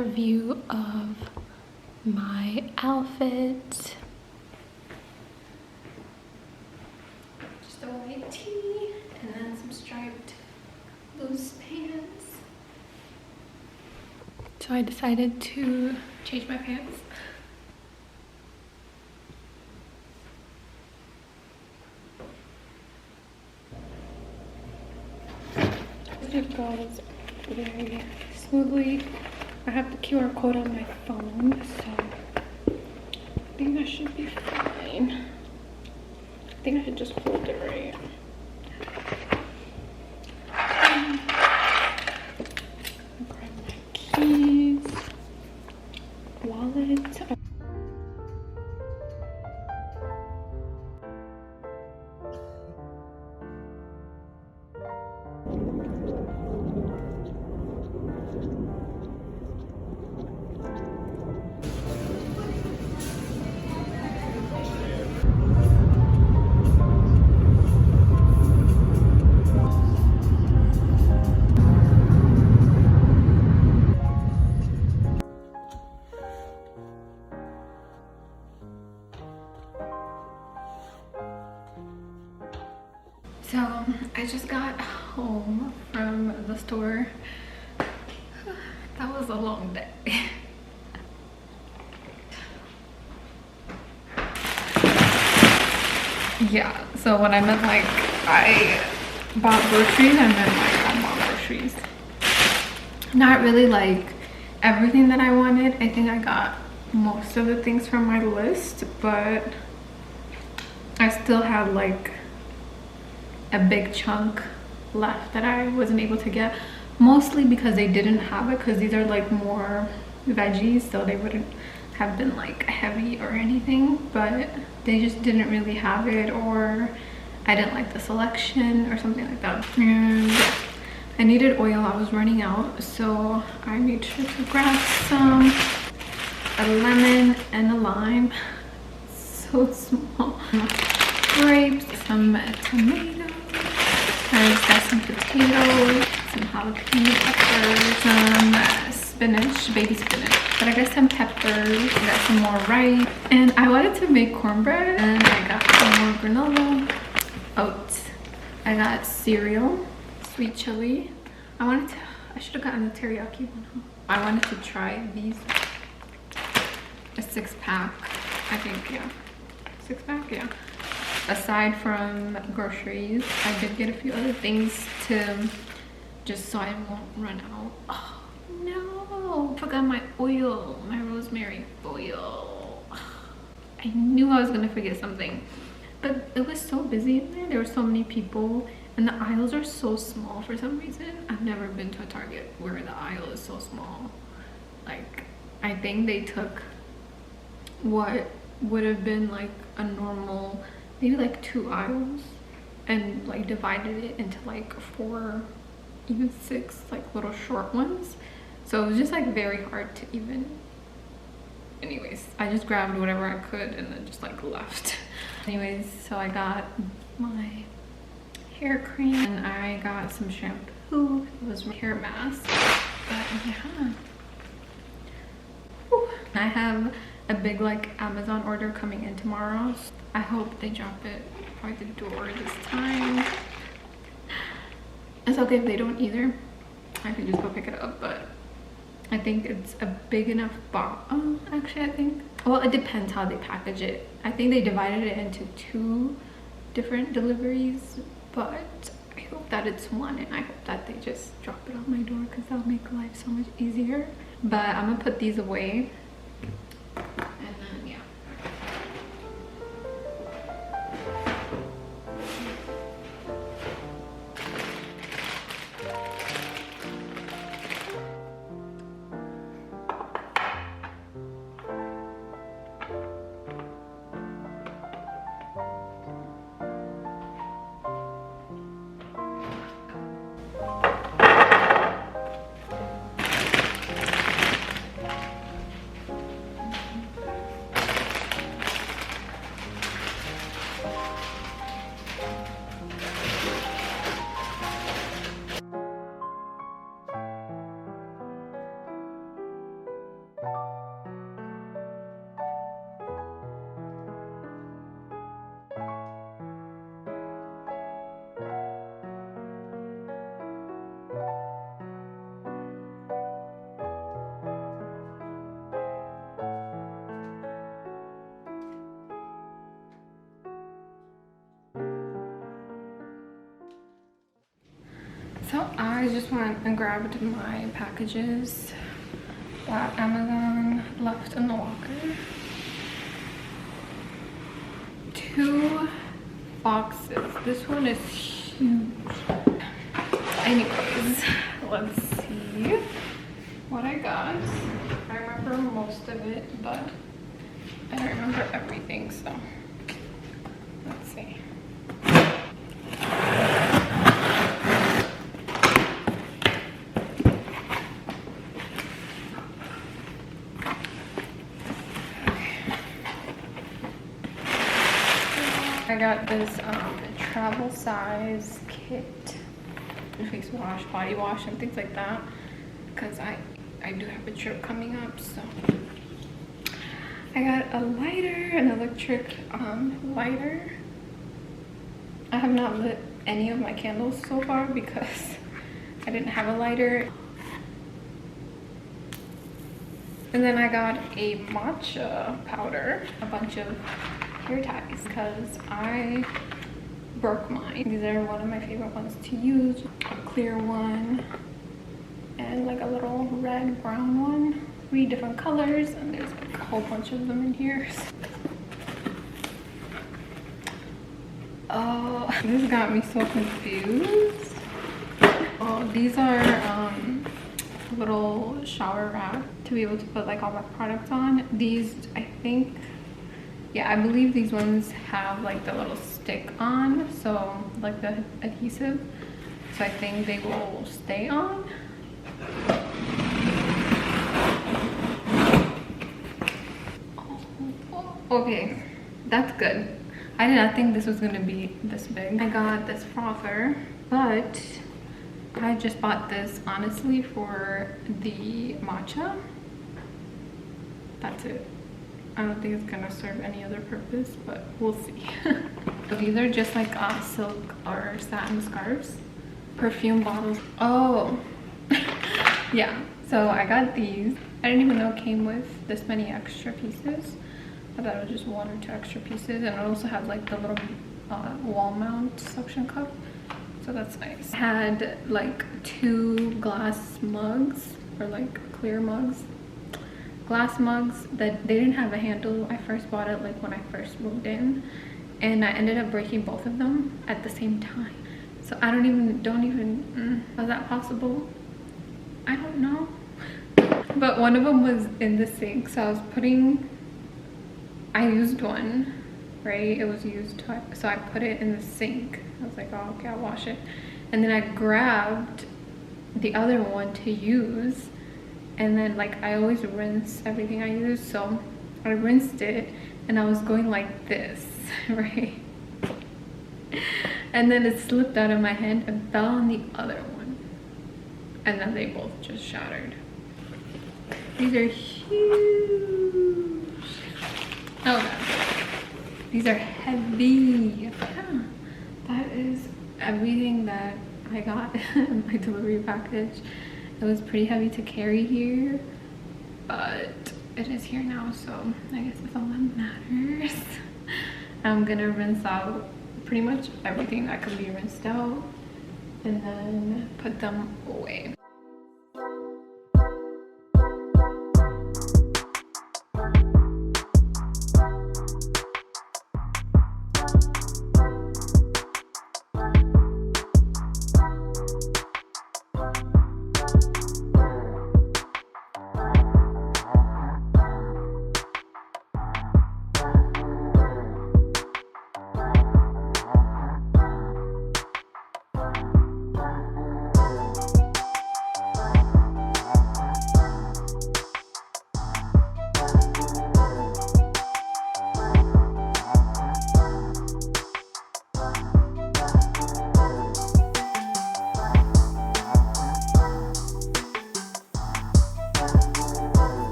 Review of my outfit. Just a white tee and then some striped loose pants. So I decided to change my pants. It goes very smoothly. I have the QR code on my phone, so I think that should be fine. I think I should just hold it right. Grab my keys, wallet. So I just got home from the store. That was a long day. Yeah, so when I meant like I bought groceries, I meant like I bought groceries. Not really like everything that I wanted. I think I got most of the things from my list, but I still had like a big chunk left that I wasn't able to get, mostly because they didn't have it, because these are like more veggies, so they wouldn't have been like heavy or anything, but they just didn't really have it, or I didn't like the selection or something like that. And yeah, I needed oil. I was running out, so I made sure to grab some, a lemon and a lime. So small. Grapes, some tomatoes. I've got some potatoes, some jalapeno peppers, some spinach, baby spinach. But I got some peppers, I got some more rice, and I wanted to make cornbread, and I got some more granola, oats. I got cereal, sweet chili. I should have gotten the teriyaki one. Huh? I wanted to try these, a 6-pack, I think, yeah. 6-pack, yeah. Aside from groceries, I did get a few other things to, just so I won't run out. Oh no, forgot my oil, my rosemary oil. I knew I was gonna forget something, but it was so busy in there. There were so many people, and the aisles are so small for some reason. I've never been to a Target where the aisle is so small. Like, I think they took what would have been like a normal, maybe like 2 aisles, and like divided it into like 4, even 6 like little short ones. So it was just like very hard to even, anyways, I just grabbed whatever I could and then just like left. Anyways, so I got my hair cream and I got some shampoo. It was hair mask, but yeah. Whew. I have a big like Amazon order coming in tomorrow. I hope they drop it by the door this time. It's okay if they don't either. I can just go pick it up, but I think it's a big enough box. Oh, actually, I think, well, it depends how they package it. I think they divided it into 2 different deliveries, but I hope that it's one, and I hope that they just drop it on my door, because that'll make life so much easier. But I'm gonna put these away. And then, yeah. So I just went and grabbed my packages that Amazon left in the locker. 2 boxes. This one is huge. Anyways, let's see what I got. I remember most of it, but I don't remember everything, so let's see. I got this travel size kit, face wash, body wash, and things like that, because I do have a trip coming up. So I got a lighter, an electric lighter. I have not lit any of my candles so far because I didn't have a lighter. And then I got a matcha powder, a bunch of hair ties because I broke mine. These are one of my favorite ones to use. A clear one and like a little red brown one. 3 different colors, and there's like a whole bunch of them in here. Oh, this got me so confused. Oh, these are little shower wrap to be able to put like all my products on. These, I think, yeah, I believe these ones have like the little stick on, so like the adhesive, so I think they will stay on. Okay, that's good. I did not think this was gonna be this big. I got this frother, but I just bought this honestly for the matcha. That's it. I don't think it's gonna serve any other purpose, but we'll see. So these are just like silk or satin scarves. Perfume bottles. Oh, yeah. So I got these. I didn't even know it came with this many extra pieces. I thought it was just 1 or 2 extra pieces, and it also had like the little wall mount suction cup, so that's nice. I had like 2 glass mugs, or like clear mugs, glass mugs that they didn't have a handle. I first bought it like when I first moved in, and I ended up breaking both of them at the same time. So I don't even was that possible? I don't know. But one of them was in the sink, so I used one, right? It was used, so I put it in the sink. I was like, oh, okay, I'll wash it. And then I grabbed the other one to use, and then like I always rinse everything I use, so I rinsed it and I was going like this, right? And then it slipped out of my hand and fell on the other one, and then they both just shattered. These are huge. Oh god, these are heavy. Yeah, that is everything that I got in my delivery package. It was pretty heavy to carry here, but it is here now, so I guess that's all that matters. I'm gonna rinse out pretty much everything that can be rinsed out and then put them away.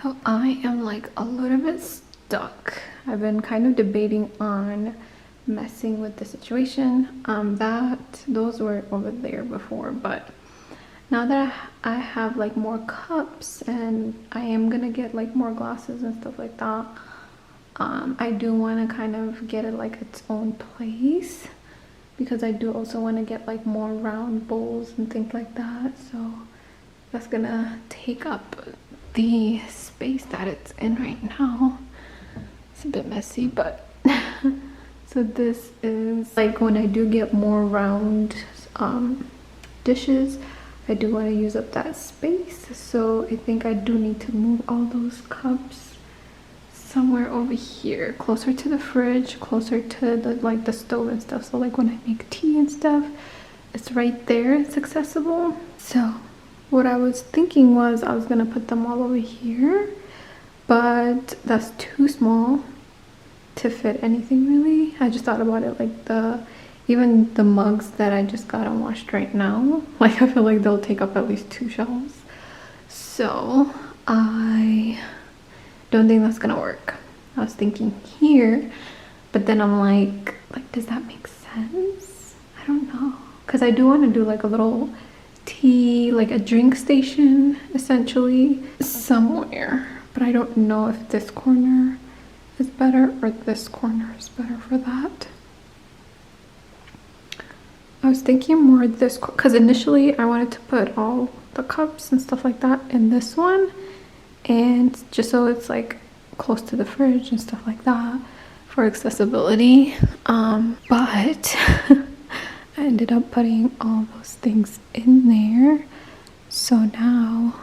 So I am like a little bit stuck. I've been kind of debating on messing with the situation. Those were over there before, but now that I have like more cups and I am gonna get like more glasses and stuff like that, I do want to kind of get it like its own place, because I do also want to get like more round bowls and things like that. So that's gonna take up the space that it's in right now. It's a bit messy, but so this is like when I do get more round dishes, I do want to use up that space. So I think I do need to move all those cups somewhere over here, closer to the fridge, closer to the stove and stuff. So like when I make tea and stuff, it's right there, it's accessible. So what I was thinking was I was gonna put them all over here, but that's too small to fit anything really. I just thought about it, like even the mugs that I just got unwashed right now, like I feel like they'll take up at least 2 shelves. So I don't think that's gonna work. I was thinking here, but then I'm like does that make sense? I don't know, because I do want to do like a little tea, like a drink station essentially somewhere, but I don't know if this corner is better or this corner is better for that. I was thinking more this, because initially I wanted to put all the cups and stuff like that in this one, and just so it's like close to the fridge and stuff like that for accessibility, but I ended up putting all those things in there. So now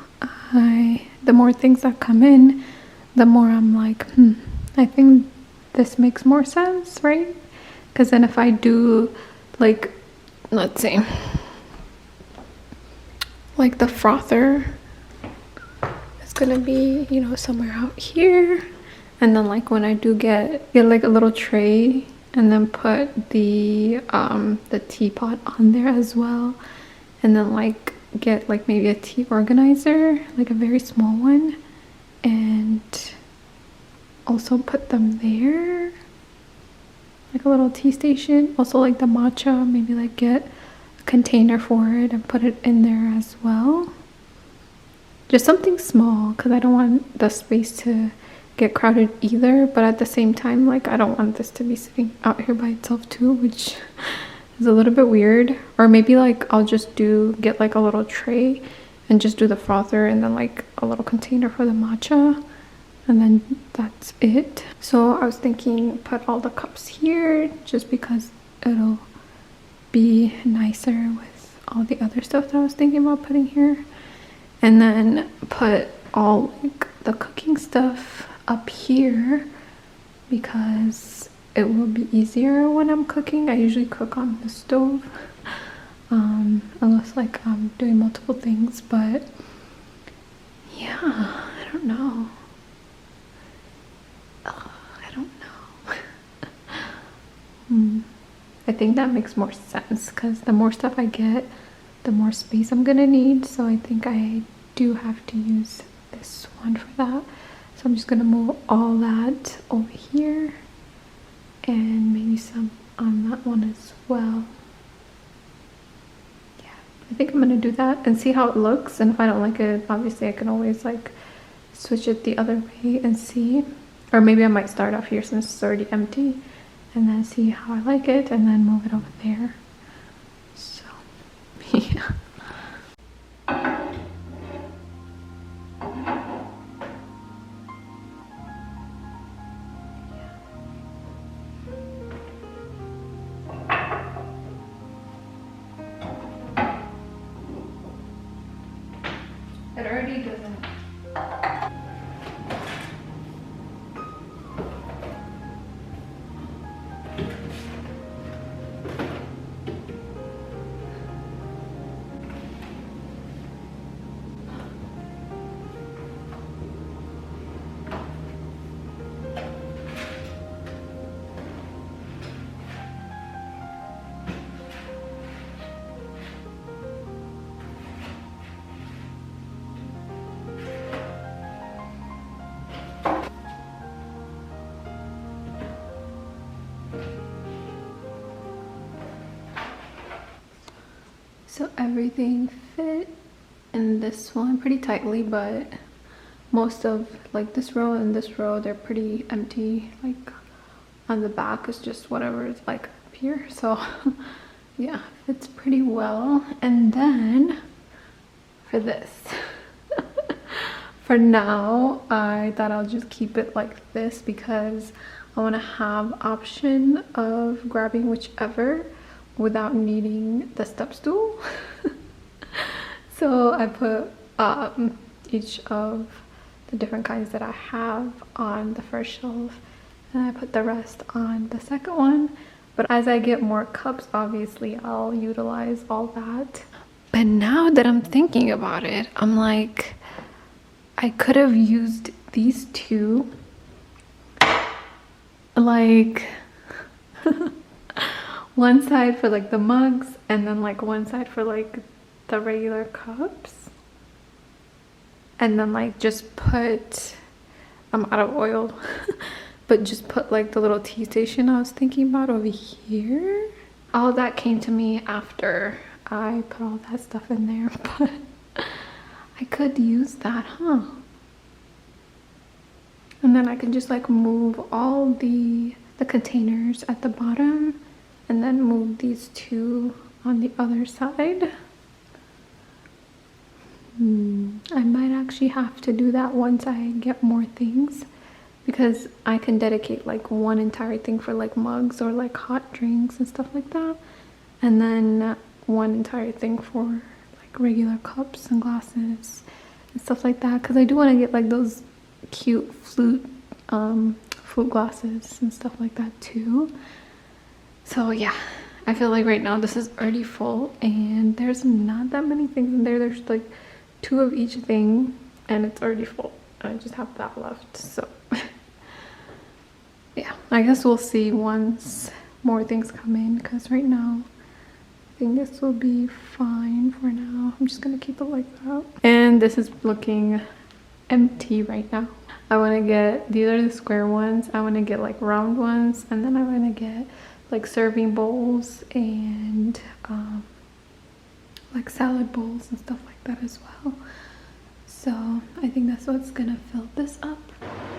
the more things that come in, the more I'm like, I think this makes more sense, right? Because then if I do like, let's see, like the frother, it's gonna be, you know, somewhere out here. And then like when I do get like a little tray and then put the teapot on there as well, and then like get like maybe a tea organizer, like a very small one, and also put them there, like a little tea station. Also like the matcha, maybe like get a container for it and put it in there as well. Just something small, because I don't want the space to get crowded either, but at the same time, like I don't want this to be sitting out here by itself too, which is a little bit weird. Or maybe like I'll just get like a little tray and just do the frother, and then like a little container for the matcha, and then that's it. So I was thinking put all the cups here just because it'll be nicer with all the other stuff that I was thinking about putting here, and then put all like the cooking stuff up here because it will be easier when I'm cooking. I usually cook on the stove, unless like I'm doing multiple things, but yeah, I don't know. I think that makes more sense, because the more stuff I get, the more space I'm gonna need. So I think I do have to use this one for that. So I'm just gonna move all that over here, and maybe some on that one as well. Yeah, I think I'm gonna do that and see how it looks. And if I don't like it, obviously I can always like switch it the other way and see. Or maybe I might start off here since it's already empty, and then see how I like it, and then move it over there. So, yeah. It already doesn't. So everything fit in this one pretty tightly, but most of like this row and this row, they're pretty empty. Like on the back is just whatever is like up here. So yeah, fits pretty well. And then for this, for now, I thought I'll just keep it like this because I want to have option of grabbing whichever without needing the step stool. So I put each of the different kinds that I have on the first shelf, and I put the rest on the second one. But as I get more cups, obviously I'll utilize all that. But now that I'm thinking about it, I'm like, I could have used these two, like one side for like the mugs and then like one side for like the regular cups, and then like just put, I'm out of oil, but just put like the little tea station I was thinking about over here. All that came to me after I put all that stuff in there, but I could use that, huh? And then I can just like move all the containers at the bottom and then move these two on the other side. I might actually have to do that once I get more things, because I can dedicate like one entire thing for like mugs or like hot drinks and stuff like that, and then one entire thing for like regular cups and glasses and stuff like that, because I do want to get like those cute flute glasses and stuff like that too. So yeah, I feel like right now this is already full and there's not that many things in there. There's like 2 of each thing and it's already full. I just have that left, so yeah, I guess we'll see once more things come in, because right now I think this will be fine for now. I'm just gonna keep it like that. And this is looking empty right now. I want to get, these are the square ones, I want to get like round ones, and then I want to get like serving bowls and like salad bowls and stuff like that as well. So I think that's what's gonna fill this up.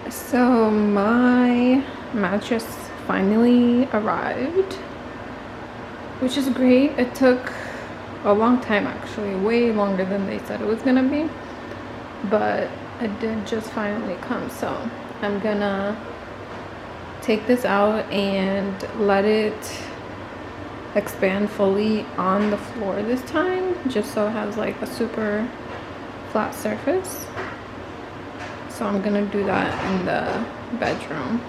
So my mattress finally arrived, which is great. It took a long time, actually, way longer than they said it was gonna be, but it did just finally come. So I'm gonna take this out and let it expand fully on the floor this time, just so it has like a super flat surface. So I'm gonna do that in the bedroom.